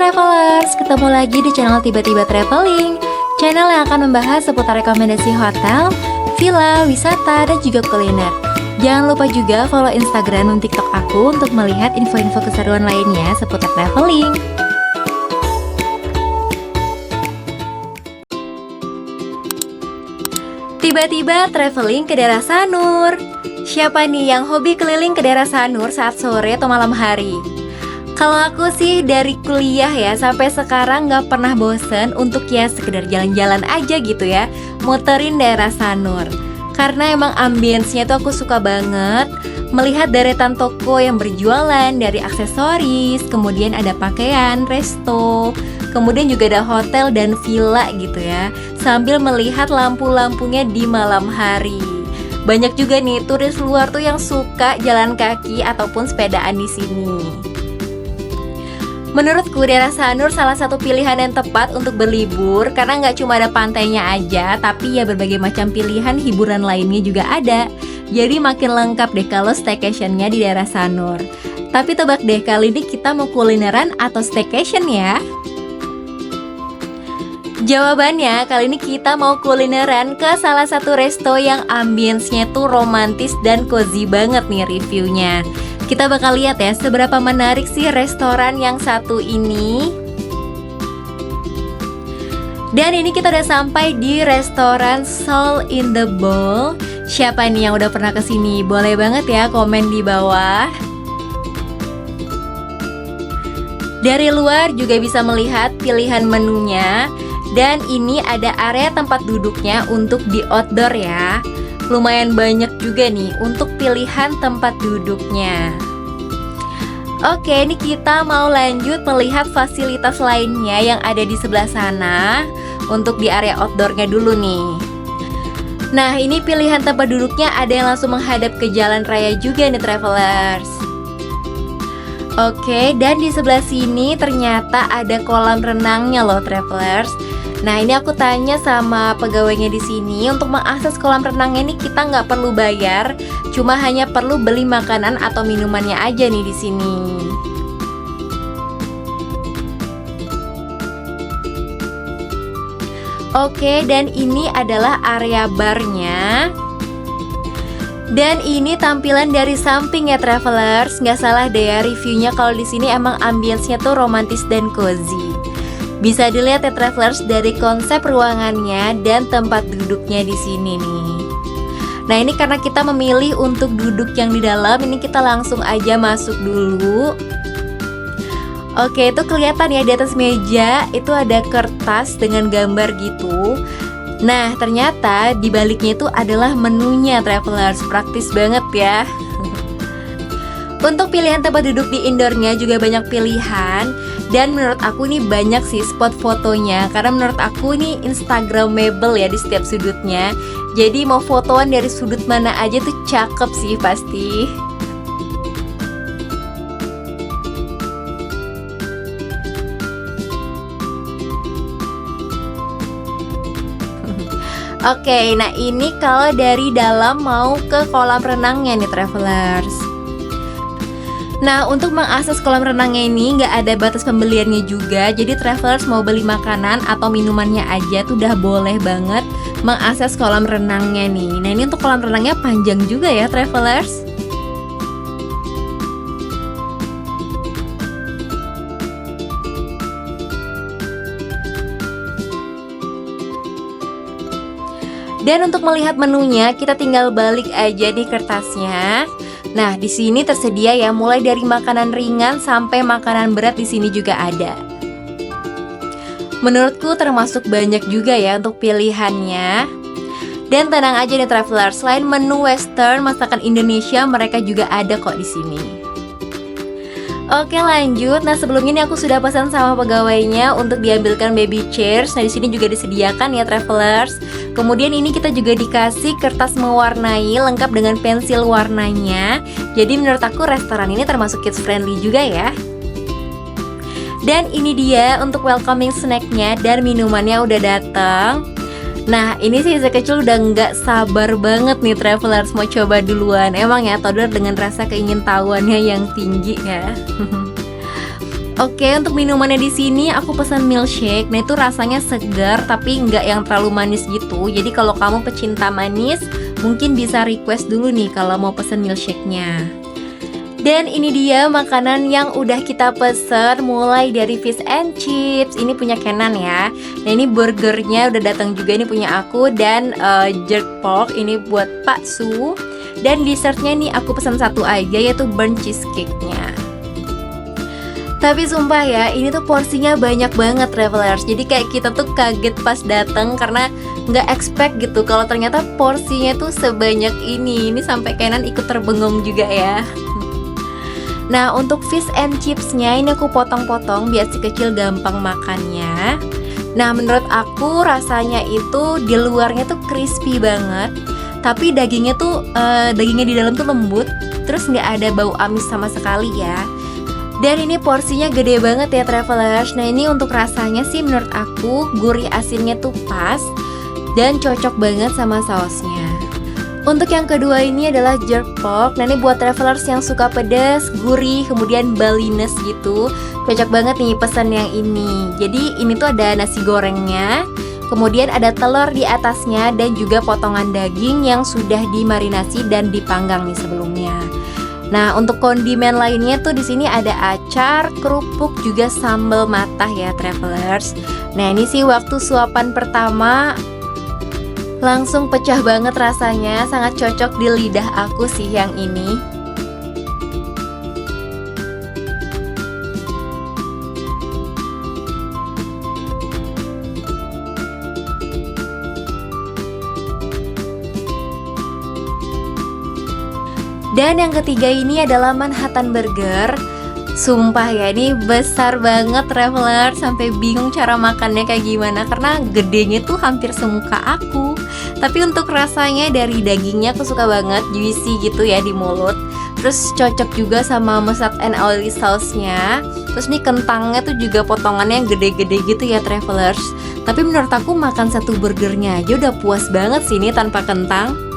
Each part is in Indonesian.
Travelers, ketemu lagi di channel Tiba-Tiba Traveling, channel yang akan membahas seputar rekomendasi hotel, villa, wisata, dan juga kuliner. Jangan lupa juga follow Instagram dan TikTok aku untuk melihat info-info keseruan lainnya seputar traveling. Tiba-tiba traveling ke daerah Sanur. Siapa nih yang hobi keliling ke daerah Sanur saat sore atau malam hari? Kalau aku sih dari kuliah ya sampai sekarang gak pernah bosen untuk ya sekedar jalan-jalan aja gitu ya, muterin daerah Sanur. Karena emang ambience-nya tuh aku suka banget. Melihat deretan toko yang berjualan dari aksesoris, kemudian ada pakaian, resto, kemudian juga ada hotel dan villa gitu ya, sambil melihat lampu-lampunya di malam hari. Banyak juga nih turis luar tuh yang suka jalan kaki ataupun sepedaan di sini. Menurutku daerah Sanur salah satu pilihan yang tepat untuk berlibur karena nggak cuma ada pantainya aja, tapi ya berbagai macam pilihan hiburan lainnya juga ada. Jadi makin lengkap deh kalau staycationnya di daerah Sanur. Tapi tebak deh kali ini kita mau kulineran atau staycation ya? Jawabannya kali ini kita mau kulineran ke salah satu resto yang ambience-nya tuh romantis dan cozy banget nih reviewnya. Kita bakal lihat ya seberapa menarik sih restoran yang satu ini. Dan ini kita udah sampai di restoran Soul in the Bowl. Siapa nih yang udah pernah kesini? Boleh banget ya komen di bawah. Dari luar juga bisa melihat pilihan menunya. Dan ini ada area tempat duduknya untuk di outdoor ya. Lumayan banyak juga nih untuk pilihan tempat duduknya. Oke, ini kita mau lanjut melihat fasilitas lainnya yang ada di sebelah sana. Untuk di area outdoornya dulu nih. Nah, ini pilihan tempat duduknya ada yang langsung menghadap ke jalan raya juga nih travelers. Oke, dan di sebelah sini ternyata ada kolam renangnya loh travelers. Nah, ini aku tanya sama pegawainya di sini, untuk mengakses kolam renangnya ini kita nggak perlu bayar, cuma hanya perlu beli makanan atau minumannya aja nih di sini. Oke, dan ini adalah area barnya. Dan ini tampilan dari samping ya travelers, nggak salah deh ya reviewnya kalau di sini emang ambience-nya tuh romantis dan cozy. Bisa dilihat ya travelers dari konsep ruangannya dan tempat duduknya di sini nih. Nah, ini karena kita memilih untuk duduk yang di dalam, ini kita langsung aja masuk dulu. Oke, itu kelihatan ya di atas meja itu ada kertas dengan gambar gitu. Nah, ternyata di baliknya itu adalah menunya travelers, praktis banget ya. Untuk pilihan tempat duduk di indoornya juga banyak pilihan. Dan menurut aku nih banyak sih spot fotonya. Karena menurut aku nih instagramable ya di setiap sudutnya. Jadi mau fotoan dari sudut mana aja tuh cakep sih pasti. Oke, nah ini kalau dari dalam mau ke kolam renangnya nih travelers. Nah, untuk mengakses kolam renangnya ini nggak ada batas pembeliannya juga. Jadi travelers mau beli makanan atau minumannya aja tuh udah boleh banget mengakses kolam renangnya nih. Nah, ini untuk kolam renangnya panjang juga ya travelers. Dan untuk melihat menunya, kita tinggal balik aja di kertasnya. Nah, di sini tersedia ya mulai dari makanan ringan sampai makanan berat di sini juga ada. Menurutku termasuk banyak juga ya untuk pilihannya. Dan tenang aja nih traveler, selain menu western, masakan Indonesia mereka juga ada kok di sini. Oke, lanjut. Nah, sebelumnya ini aku sudah pesan sama pegawainya untuk diambilkan baby chairs. Nah, di sini juga disediakan ya travelers. Kemudian ini kita juga dikasih kertas mewarnai lengkap dengan pensil warnanya. Jadi menurut aku restoran ini termasuk kids friendly juga ya. Dan ini dia untuk welcoming snacknya dan minumannya udah datang. Nah, ini sih saya kecil udah nggak sabar banget nih travelers mau coba duluan. Emang ya toddler dengan rasa keingintahuannya yang tinggi ya. Oke, untuk minumannya di sini aku pesan milkshake. Nah, itu rasanya segar tapi nggak yang terlalu manis gitu. Jadi kalau kamu pecinta manis, mungkin bisa request dulu nih kalau mau pesen milkshake-nya. Dan ini dia makanan yang udah kita pesen, mulai dari fish and chips. Ini punya Kenan ya. Nah, ini burgernya udah datang juga, ini punya aku. Dan jerk pork ini buat Pak Su. Dan dessertnya nih aku pesan satu aja, yaitu burnt cheesecake-nya. Tapi sumpah ya, ini tuh porsinya banyak banget travelers. Jadi kayak kita tuh kaget pas dateng karena nggak expect gitu kalau ternyata porsinya tuh sebanyak ini. Ini sampai Kenan ikut terbengong juga ya. Nah, untuk fish and chipsnya ini aku potong-potong biar si kecil gampang makannya. Nah, menurut aku rasanya itu di luarnya tuh crispy banget, tapi dagingnya di dalam tuh lembut, terus nggak ada bau amis sama sekali ya. Dan ini porsinya gede banget ya travelers. Nah, ini untuk rasanya sih menurut aku gurih asinnya tuh pas dan cocok banget sama sausnya. Untuk yang kedua ini adalah jerk pork. Nah, ini buat travelers yang suka pedas, gurih, kemudian Balinese gitu. Cocok banget nih pesan yang ini. Jadi ini tuh ada nasi gorengnya, kemudian ada telur di atasnya dan juga potongan daging yang sudah dimarinasi dan dipanggang nih sebelumnya. Nah, untuk kondimen lainnya tuh di sini ada acar, kerupuk, juga sambal matah ya travelers. Nah, ini sih waktu suapan pertama langsung pecah banget rasanya, sangat cocok di lidah aku sih yang ini. Dan yang ketiga ini adalah Manhattan Burger. Sumpah ya, ini besar banget traveler, sampai bingung cara makannya kayak gimana karena gedenya tuh hampir semuka aku. Tapi untuk rasanya dari dagingnya aku suka banget, juicy gitu ya di mulut. Terus cocok juga sama mustard and oily sauce-nya. Terus nih kentangnya tuh juga potongannya yang gede-gede gitu ya travelers. Tapi menurut aku makan satu burgernya aja udah puas banget sih ini tanpa kentang.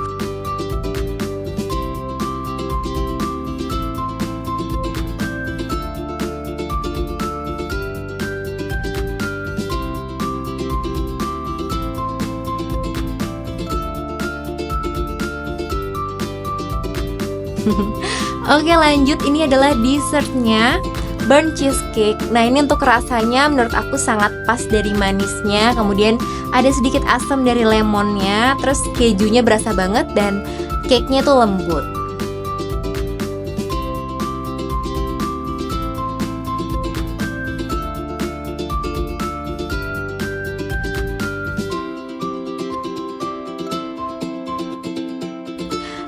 Oke, lanjut, ini adalah dessertnya, burnt cheesecake. Nah, ini untuk rasanya menurut aku sangat pas dari manisnya, kemudian ada sedikit asam dari lemonnya, terus kejunya berasa banget dan cake-nya tuh lembut.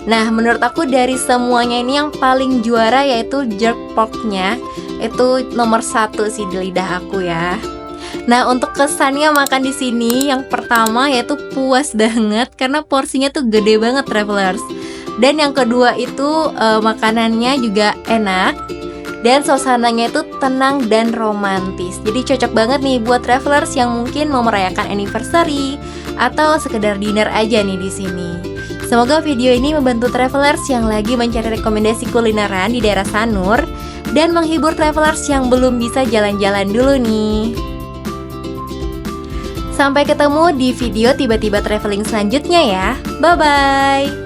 Nah, menurut aku dari semuanya ini yang paling juara yaitu jerk pork-nya. Itu nomor 1 sih di lidah aku ya. Nah, untuk kesannya makan di sini yang pertama yaitu puas banget karena porsinya tuh gede banget travelers. Dan yang kedua itu makanannya juga enak dan suasananya itu tenang dan romantis. Jadi cocok banget nih buat travelers yang mungkin mau merayakan anniversary atau sekedar dinner aja nih di sini. Semoga video ini membantu travelers yang lagi mencari rekomendasi kulineran di daerah Sanur dan menghibur travelers yang belum bisa jalan-jalan dulu nih. Sampai ketemu di video tiba-tiba traveling selanjutnya ya. Bye-bye.